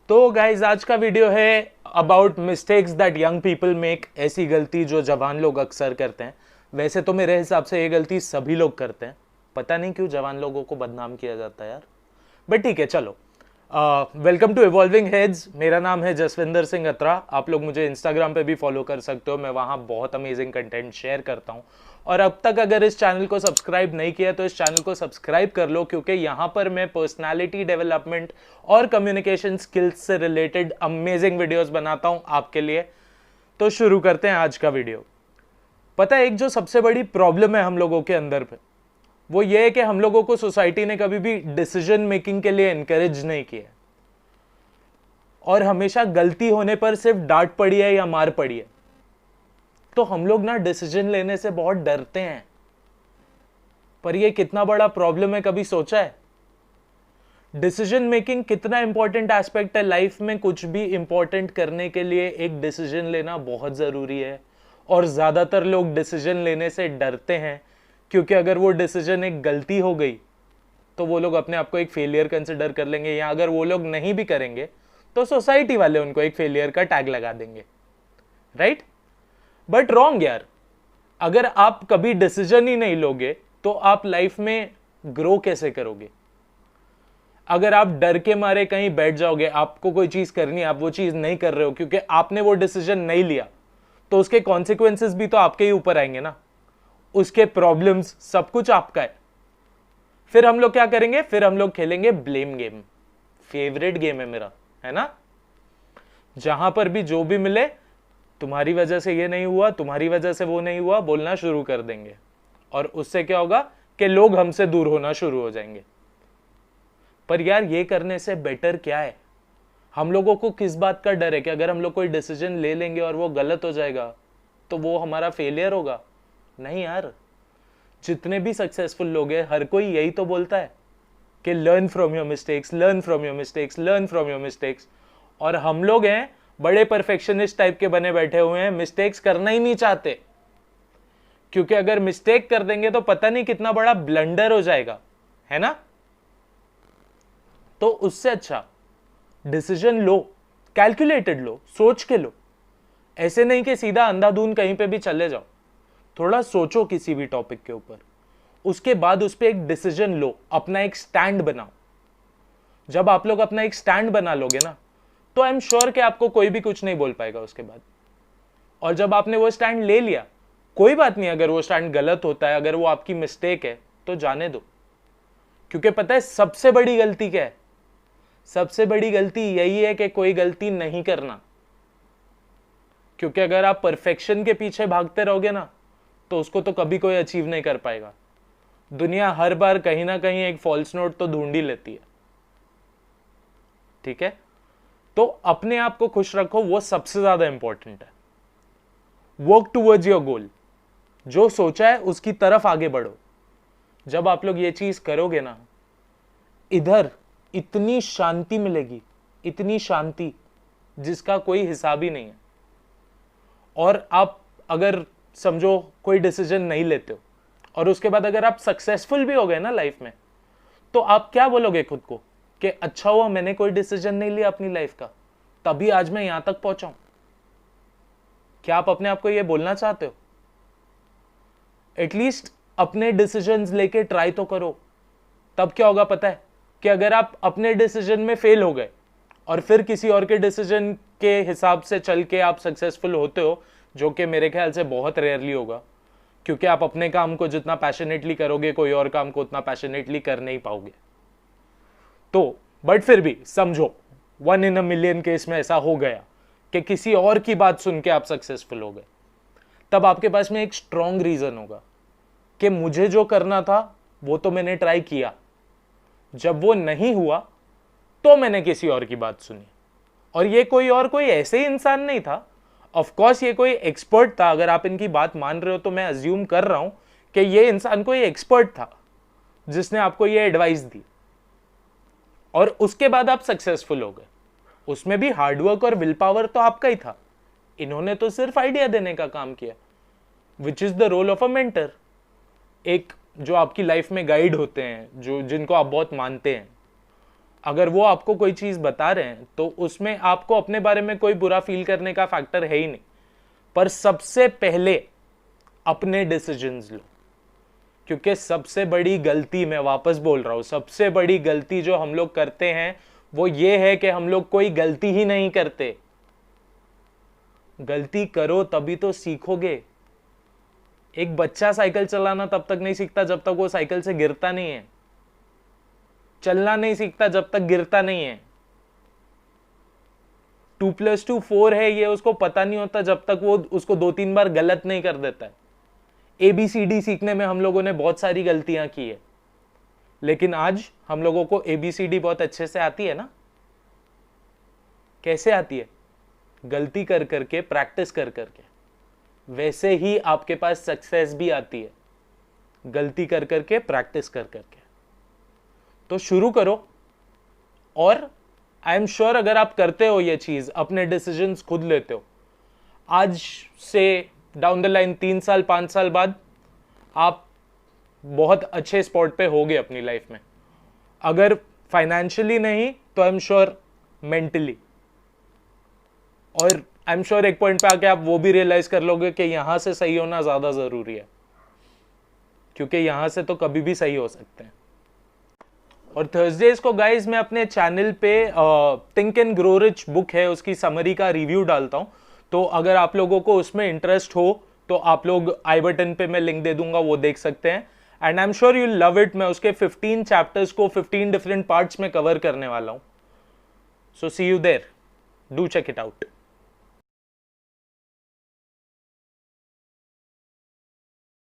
तो गाइज आज का वीडियो है about mistakes that young people make. ऐसी गलती जो जवान लोग अक्सर करते हैं। वैसे तो मेरे हिसाब से ये गलती सभी लोग करते हैं। पता नहीं क्यों जवान लोगों को बदनाम किया जाता है यार, बट ठीक है चलो। Welcome to evolving heads. मेरा नाम है जसविंदर सिंह अत्रा। आप लोग मुझे इंस्टाग्राम पे भी फॉलो कर सकते हो, मैं वहाँ बहुत अमेजिंग कंटेंट शेयर करता हूँ। और अब तक अगर इस चैनल को सब्सक्राइब नहीं किया तो इस चैनल को सब्सक्राइब कर लो, क्योंकि यहाँ पर मैं पर्सनालिटी डेवलपमेंट और कम्युनिकेशन स्किल्स से रिलेटेड अमेजिंग वीडियोस बनाता हूँ आपके लिए। तो शुरू करते हैं आज का वीडियो। पता है एक जो सबसे बड़ी प्रॉब्लम है हम लोगों के अंदर पे, वो ये है कि हम लोगों को सोसाइटी ने कभी भी डिसीजन मेकिंग के लिए एनकरेज नहीं किया और हमेशा गलती होने पर सिर्फ डांट पड़ी है या मार पड़ी है। तो हम लोग ना डिसीजन लेने से बहुत डरते हैं, पर ये कितना बड़ा प्रॉब्लम है कभी सोचा है? डिसीजन मेकिंग कितना इंपॉर्टेंट एस्पेक्ट है लाइफ में। कुछ भी इंपॉर्टेंट करने के लिए एक डिसीजन लेना बहुत जरूरी है, और ज्यादातर लोग डिसीजन लेने से डरते हैं, क्योंकि अगर वो डिसीजन एक गलती हो गई तो वो लोग अपने आप को एक फेलियर कंसिडर कर लेंगे, या अगर वो लोग नहीं भी करेंगे तो सोसाइटी वाले उनको एक फेलियर का टैग लगा देंगे, राइट? बट रॉन्ग यार। अगर आप कभी डिसीजन ही नहीं लोगे तो आप लाइफ में ग्रो कैसे करोगे? अगर आप डर के मारे कहीं बैठ जाओगे, आपको कोई चीज करनी है, आप वो चीज नहीं कर रहे हो क्योंकि आपने वो डिसीजन नहीं लिया, तो उसके कॉन्सिक्वेंसेस भी तो आपके ही ऊपर आएंगे ना। उसके प्रॉब्लम्स सब कुछ आपका है। फिर हम लोग क्या करेंगे? फिर हम लोग खेलेंगे ब्लेम गेम। फेवरेट गेम है मेरा, है ना? जहां पर भी जो भी मिले, तुम्हारी वजह से ये नहीं हुआ, तुम्हारी वजह से वो नहीं हुआ, बोलना शुरू कर देंगे। और उससे क्या होगा कि लोग हमसे दूर होना शुरू हो जाएंगे। पर यार ये करने से बेटर क्या है? हम लोगों को किस बात का डर है कि अगर हम लोग कोई डिसीजन ले लेंगे और वो गलत हो जाएगा तो वो हमारा फेलियर होगा? नहीं यार, जितने भी सक्सेसफुल लोग हैं हर कोई यही तो बोलता है कि learn from your mistakes, learn from your mistakes, learn from your mistakes. और हम लोग हैं बड़े परफेक्शनिस्ट टाइप के बने बैठे हुए हैं, मिस्टेक्स करना ही नहीं चाहते, क्योंकि अगर मिस्टेक कर देंगे तो पता नहीं कितना बड़ा ब्लंडर हो जाएगा, है ना? तो उससे अच्छा डिसीजन लो, कैलकुलेटेड लो, सोच के लो। ऐसे नहीं कि सीधा अंधाधुन कहीं पे भी चले जाओ। थोड़ा सोचो किसी भी टॉपिक के ऊपर, उसके बाद उस पर एक डिसीजन लो, अपना एक स्टैंड बनाओ। जब आप लोग अपना एक स्टैंड बना लोगे ना, तो आई एम श्योर कि आपको कोई भी कुछ नहीं बोल पाएगा उसके बाद। और जब आपने वो स्टैंड ले लिया, कोई बात नहीं, अगर वो स्टैंड गलत होता है, अगर वो आपकी मिस्टेक है तो जाने दो। क्योंकि पता है सबसे बड़ी गलती क्या है? सबसे बड़ी गलती यही है कि कोई गलती नहीं करना। क्योंकि अगर आप परफेक्शन के पीछे भागते रहोगे ना, तो उसको तो कभी कोई अचीव नहीं कर पाएगा। दुनिया हर बार कहीं ना कहीं एक फॉल्स नोट तो ढूंढ ही लेती है, ठीक है? तो अपने आप को खुश रखो, वो सबसे ज्यादा इंपॉर्टेंट है। Work towards your goal. जो सोचा है उसकी तरफ आगे बढ़ो। जब आप लोग ये चीज करोगे ना, इधर इतनी शांति मिलेगी, इतनी शांति जिसका कोई हिसाब ही नहीं है। और आप अगर समझो कोई डिसीजन नहीं लेते हो और उसके बाद अगर आप सक्सेसफुल भी हो गए ना लाइफ में, तो आप क्या बोलोगे खुद को कि अच्छा हुआ मैंने कोई डिसीजन नहीं लिया अपनी लाइफ का, तभी आज मैं यहां तक पहुंचा हूं। क्या आप अपने आप को यह बोलना चाहते हो? एटलीस्ट अपने डिसीजंस लेके ट्राई तो करो। तब क्या होगा पता है? कि अगर आप अपने डिसीजन में फेल हो गए और फिर किसी और के डिसीजन के हिसाब से चल के आप सक्सेसफुल होते हो, जो कि मेरे ख्याल से बहुत रेयरली होगा, क्योंकि आप अपने काम को जितना पैशनेटली करोगे कोई और काम को उतना पैशनेटली कर नहीं पाओगे। तो बट फिर भी समझो 1 in a million केस में ऐसा हो गया कि किसी और की बात सुन के आप सक्सेसफुल हो गए, तब आपके पास में एक स्ट्रॉन्ग रीजन होगा कि मुझे जो करना था वो तो मैंने ट्राई किया, जब वो नहीं हुआ तो मैंने किसी और की बात सुनी। और ये कोई और कोई ऐसे ही इंसान नहीं था। ऑफ कोर्स ये कोई एक्सपर्ट था। अगर आप इनकी बात मान रहे हो तो मैं अज्यूम कर रहा हूं कि ये इंसान कोई एक्सपर्ट था जिसने आपको ये एडवाइस दी, और उसके बाद आप सक्सेसफुल हो गए। उसमें भी हार्डवर्क और विल पावर तो आपका ही था। इन्होंने तो सिर्फ आइडिया देने का काम किया, which is the role of a mentor. एक जो आपकी लाइफ में गाइड होते हैं, जो जिनको आप बहुत मानते हैं, अगर वो आपको कोई चीज बता रहे हैं तो उसमें आपको अपने बारे में कोई बुरा फील करने का फैक्टर है ही नहीं, पर सबसे पहले अपने डिसीजंस लो। क्योंकि सबसे बड़ी गलती, मैं वापस बोल रहा हूं, सबसे बड़ी गलती जो हम लोग करते हैं वो ये है कि हम लोग कोई गलती ही नहीं करते। गलती करो तभी तो सीखोगे। एक बच्चा साइकिल चलाना तब तक नहीं सीखता जब तक वो साइकिल से गिरता नहीं है। चलना नहीं सीखता जब तक गिरता नहीं है। 2+2 4 है ये उसको पता नहीं होता जब तक वो उसको 2-3 बार गलत नहीं कर देता है। ABCD सीखने में हम लोगों ने बहुत सारी गलतियां की है, लेकिन आज हम लोगों को ABCD बहुत अच्छे से आती है ना। कैसे आती है? गलती कर करके, प्रैक्टिस कर करके। वैसे ही आपके पास सक्सेस भी आती है, गलती कर करके, प्रैक्टिस कर करके। तो शुरू करो। और आई एम श्योर अगर आप करते हो ये चीज, अपने डिसीजंस खुद लेते हो, आज से डाउन द लाइन 3 साल 5 साल बाद आप बहुत अच्छे स्पॉट पे होगे अपनी लाइफ में। अगर फाइनेंशियली नहीं तो आई एम श्योर मेंटली। और आई एम श्योर एक पॉइंट पे आके आप वो भी रियलाइज कर लोगे कि यहां से सही होना ज्यादा जरूरी है, क्योंकि यहां से तो कभी भी सही हो सकते हैं। और थर्सडेज को गाइज मैं अपने चैनल पे think and grow rich book है उसकी समरी का रिव्यू डालता हूं। तो अगर आप लोगों को उसमें इंटरेस्ट हो तो आप लोग आई बटन पे मैं लिंक दे दूंगा, वो देख सकते हैं। And I am sure you love it. मैं उसके 15 चैप्टर्स को 15 डिफरेंट पार्ट्स में कवर करने वाला हूं। So see you there, do check it out.